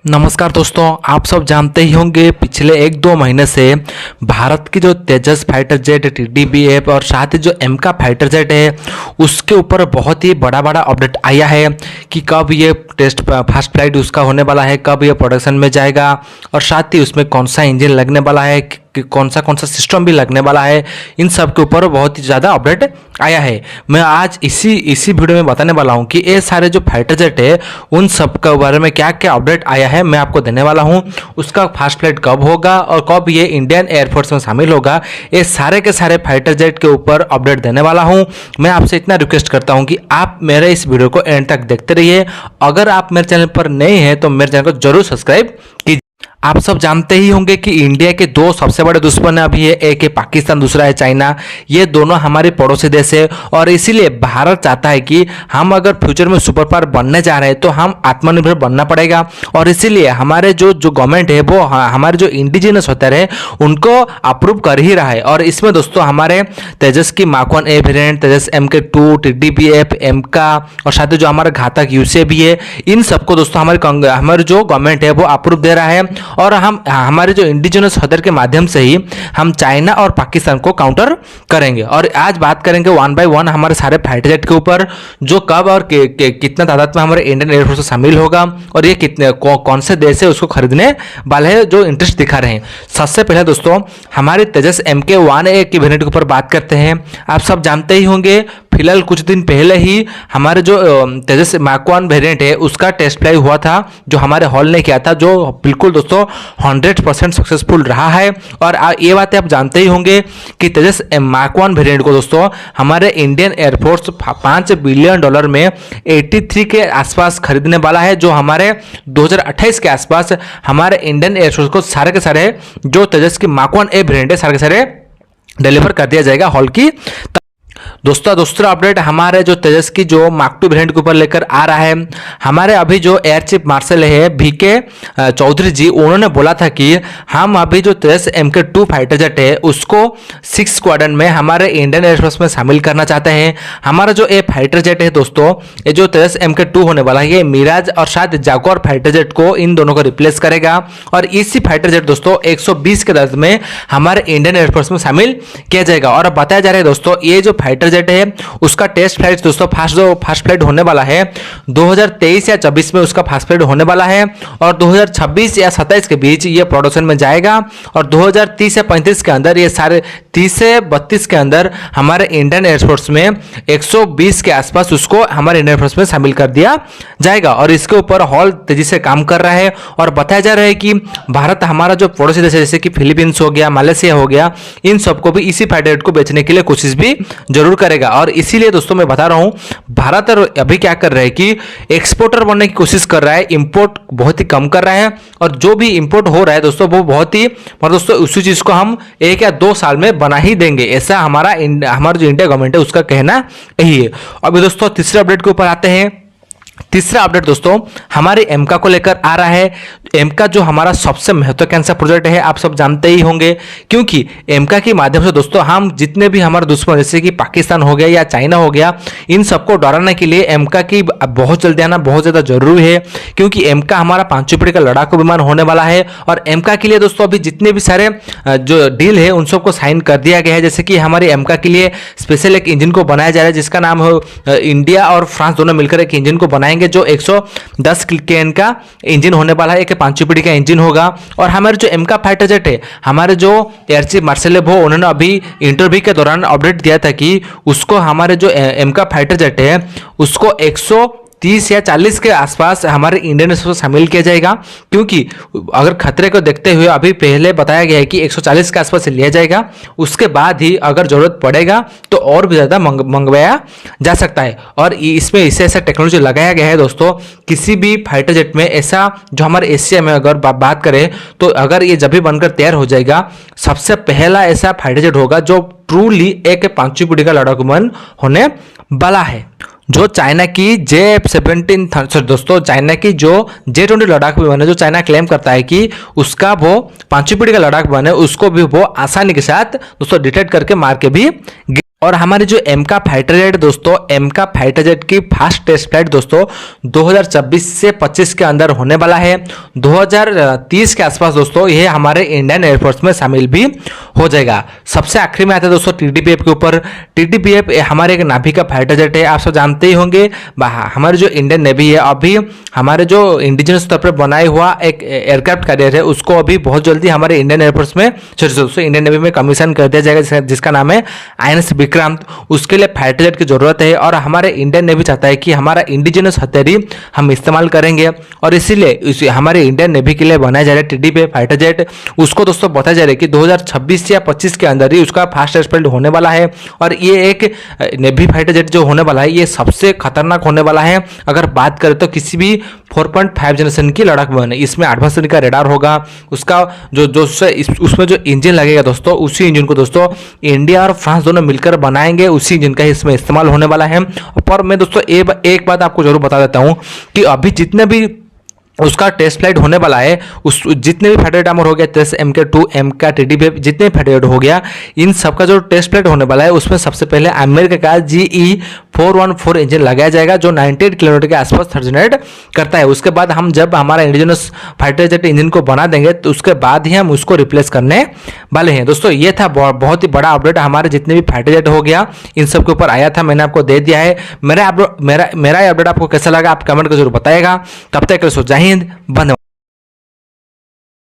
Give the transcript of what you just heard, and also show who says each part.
Speaker 1: नमस्कार दोस्तों, आप सब जानते ही होंगे पिछले 1-2 महीने से भारत की जो तेजस फाइटर जेट TDBF और साथ ही जो एमका फाइटर जेट है उसके ऊपर बहुत ही बड़ा अपडेट आया है कि कब ये टेस्ट फर्स्ट फ्लाइट उसका होने वाला है, कब ये प्रोडक्शन में जाएगा और साथ ही उसमें कौन सा इंजन लगने वाला है, कि कौन सा सिस्टम भी लगने वाला है। इन सब के ऊपर बहुत ही ज़्यादा अपडेट आया है। मैं आज इसी वीडियो में बताने वाला हूं कि ये सारे जो फाइटर जेट है उन सब के बारे में क्या क्या अपडेट आया है मैं आपको देने वाला हूं। उसका फास्ट फ्लाइट कब होगा और कब ये इंडियन एयरफोर्स में शामिल होगा, ये सारे के सारे फाइटर जेट के ऊपर अपडेट देने वाला हूं। मैं आपसे इतना रिक्वेस्ट करता हूं कि आप मेरे इस वीडियो को एंड तक देखते रहिए। अगर आप मेरे चैनल पर नए हैं तो मेरे चैनल को जरूर सब्सक्राइब कीजिए। आप सब जानते ही होंगे कि इंडिया के दो सबसे बड़े दुश्मन अभी है, एक है पाकिस्तान, दूसरा है चाइना। ये दोनों हमारे पड़ोसी देश है और इसीलिए भारत चाहता है कि हम अगर फ्यूचर में सुपर पावर बनने जा रहे हैं तो हम आत्मनिर्भर बनना पड़ेगा। और इसीलिए हमारे जो गवर्नमेंट है वो हमारे जो इंडिजिनस होते रहे उनको अप्रूव कर ही रहा है। और इसमें दोस्तों हमारे तेजस की मार्क 1A वेरिएंट, तेजस MK2, TDBF, एमका और साथ ही जो हमारा घातक UAV है, इन सबको दोस्तों हमारे जो गवर्नमेंट है वो अप्रूव दे रहा है। और हम हमारे जो इंडिजिनस हथियार के माध्यम से ही हम चाइना और पाकिस्तान को काउंटर करेंगे। और आज बात करेंगे 1 by 1 हमारे सारे फाइटर जेट के ऊपर, जो कब और कितना तादाद में हमारे इंडियन एयरफोर्स में शामिल होगा और ये कितने कौन से देश है उसको खरीदने वाले हैं जो इंटरेस्ट दिखा रहे हैं। सबसे पहले दोस्तों हमारे तेजस MK1A की वेरिएंट के ऊपर बात करते हैं। आप सब जानते ही होंगे फिलहाल कुछ दिन पहले ही हमारे जो तेजस मार्क 1 वेरिएंट है उसका टेस्ट फ्लाई हुआ था, जो हमारे हॉल ने किया था, जो बिल्कुल दोस्तों 100% सक्सेसफुल रहा है। और ये बातें आप जानते ही होंगे कि तेजस मार्क 1 वेरिएंट को दोस्तों हमारे इंडियन एयरफोर्स $5 बिलियन में 83 के आसपास खरीदने वाला है, जो हमारे 2028 के आसपास हमारे इंडियन एयरफोर्स को सारे के सारे जो तेजस की मार्क 1A वेरिएंट है सारे के सारे डिलीवर कर दिया जाएगा हॉल की। दोस्तों दूसरा अपडेट हमारे जो तेजस की जो मार्क 2 वेरिएंट के ऊपर लेकर आ रहा है। हमारे अभी जो एयर चीफ मार्शल है VK चौधरी जी, उन्होंने बोला था कि हम अभी जो तेजस MK2 फाइटर जेट है उसको 6 स्क्वाड्रन में हमारे इंडियन एयरफोर्स में शामिल करना चाहते हैं। हमारा जो ये फाइटर जेट है दोस्तों, ये जो तेजस MK2 होने वाला है, ये मिराज और साथ जागुआर फाइटर जेट को, इन दोनों को रिप्लेस करेगा। और इसी फाइटर जेट दोस्तों 120 के दर्ज में हमारे इंडियन एयरफोर्स में शामिल किया जाएगा। और बताया जा रहा है दोस्तों ये जो फाइटर जेट है उसका टेस्ट फ्लाइट दोस्तों फर्स्ट फ्लाइट होने वाला है 2023 या 24 में उसका फर्स्ट फ्लाइट होने वाला है। और 2026 या 27 के बीच ये प्रोडक्शन में जाएगा। और 2030 या 35 के अंदर ये सारे 30 से 32 के अंदर हमारे इंडियन एयरफोर्स में 120 के आसपास उसको हमारे इंडियन एयरफोर्स में शामिल कर दिया जाएगा। और इसके ऊपर हॉल तेजी से काम कर रहा है। और बताया जा रहा है कि भारत हमारा जो पड़ोसी देश है जैसे कि फिलीपींस हो गया, मलेशिया हो गया, इन सबको भी इसी फाइटर जेट को बेचने के लिए कोशिश भी जरूर करेगा। और इसीलिए दोस्तों मैं बता रहा हूं भारत अभी क्या कर रहा है कि एक्सपोर्टर बनने की कोशिश कर रहा है, इंपोर्ट बहुत ही कम कर रहा है। और जो भी इंपोर्ट हो रहा है दोस्तों वो बहुत ही दोस्तों उसी चीज को हम 1 या 2 साल में बना ही देंगे, ऐसा हमारा जो इंडिया गवर्नमेंट है उसका कहना यही है। अभी दोस्तों तीसरे अपडेट के ऊपर आते हैं। तीसरा अपडेट दोस्तों हमारे एमका को लेकर आ रहा है। एमका जो हमारा सबसे महत्वाकांक्षी प्रोजेक्ट है, आप सब जानते ही होंगे, क्योंकि एमका के माध्यम से दोस्तों हम जितने भी हमारे दुश्मन जैसे कि पाकिस्तान हो गया या चाइना हो गया, इन सबको डराने के लिए एमका की बहुत जल्दी आना बहुत ज़्यादा जरूरी है। क्योंकि एमका हमारा 5 पीढ़ी का लड़ाकू विमान होने वाला है। और एमका के लिए दोस्तों अभी जितने भी सारे जो डील है उन सबको साइन कर दिया गया है। जैसे कि हमारे एमका के लिए स्पेशल एक इंजन को बनाया जा रहा है जिसका नाम है इंडिया और फ्रांस दोनों मिलकर एक इंजन को बनाएंगे, जो 110 kN का इंजन होने वाला है, एक 5 पीढ़ी का इंजन होगा। और हमारे जो एमका फाइटर जेट है, हमारे जो एयर चीफ मार्शल है वो उन्होंने अभी इंटरव्यू के दौरान अपडेट दिया था कि उसको हमारे जो एमका फाइटर जेट है उसको 130 या 40 के आसपास हमारे इंडियन एयरफोर्स में शामिल किया जाएगा। क्योंकि अगर खतरे को देखते हुए अभी पहले बताया गया है कि 140 के आसपास लिया जाएगा, उसके बाद ही अगर जरूरत पड़ेगा तो और भी ज़्यादा मंगवाया जा सकता है। और इसमें इससे ऐसा टेक्नोलॉजी लगाया गया है दोस्तों, किसी भी फाइटर जेट में ऐसा जो हमारे एशिया में अगर बात करें तो अगर ये जब भी बनकर तैयार हो जाएगा, सबसे पहला ऐसा फाइटर जेट होगा जो ट्रूली एक 5 पीढ़ी का लड़ाकू विमान होने वाला है। जो चाइना की JF-17 दोस्तों चाइना की जो J-20 लड़ाकू विमान है, जो चाइना क्लेम करता है कि उसका वो 5 पीढ़ी का लड़ाकू विमान है, उसको भी वो आसानी के साथ दोस्तों डिटेक्ट करके मार के भी और हमारे जो एमका फाइटर जेट दोस्तों, एमका फाइटर जेट की फर्स्ट टेस्ट फ्लाइट दोस्तों 2026 से 25 के अंदर होने वाला है। 2030 के आसपास दोस्तों ये हमारे इंडियन एयरफोर्स में शामिल भी हो जाएगा। सबसे आखिरी में आता है दोस्तों टीडीपीएफ के ऊपर। टीडीपीएफ हमारे एक नाभी का फाइटर जेट है, आप सब जानते ही होंगे। हमारे जो इंडियन नेवी है अभी हमारे जो इंडिजिनस तौर पर बनाए हुआ एक एयरक्राफ्ट कैरियर है उसको अभी बहुत जल्दी हमारे इंडियन एयरफोर्स में दोस्तों इंडियन नेवी में कमीशन कर दिया जाएगा, जिसका नाम है INS विक्रांत। उसके लिए फाइटर जेट की जरूरत है और हमारे इंडियन नेवी चाहता है कि हमारा इंडिजिनस हथियार हम इस्तेमाल करेंगे और इसीलिए हमारे इंडियन नेवी के लिए बनाया जा रहा है टीडीपीएफ फाइटर जेट। उसको दोस्तों बताया जा रहा है कि 2026 या 25 के अंदर ही उसका फास्ट टेस्ट फ्लाइट होने वाला है और ये एक नेवी फाइटर जेट जो होने वाला है ये सबसे खतरनाक होने वाला है। अगर बात करें तो किसी भी 4.5 जनरेशन की लड़ाकू विमान है, इसमें एडवांस का रेडार होगा, उसका उसमें जो इंजन लगेगा दोस्तों उसी इंजन को दोस्तों इंडिया और फ्रांस दोनों मिलकर बनाएंगे, उसी इंजन का इसमें इस्तेमाल होने वाला है। पर मैं दोस्तों एक बात आपको जरूर बता देता हूं कि अभी जितने भी उसका टेस्ट फ्लाइट होने वाला है उस जितने भी फाइटर जेट हो गया 10 MK2 MK टीडीपीएफ जितने भी फाइटर जेट हो गया इन सबका जो टेस्ट फ्लाइट होने वाला है उसमें सबसे पहले अमेरिका का GE414 इंजन लगाया जाएगा जो 98 किलोमीटर के आसपास थर्जनेट करता है। उसके बाद हम जब हमारा इंडिजिनस फाइटर जेट इंजन को बना देंगे तो उसके बाद ही हम उसको रिप्लेस करने वाले हैं। दोस्तों ये था बहुत ही बड़ा अपडेट, हमारे जितने भी फाइटर जेट हो गया इन सब के ऊपर आया था, मैंने आपको दे दिया है। मेरा अपडेट आपको कैसा लगा आप कमेंट कर जरूर बताएगा। तब तक के लिए जय हिंद, धन्यवाद।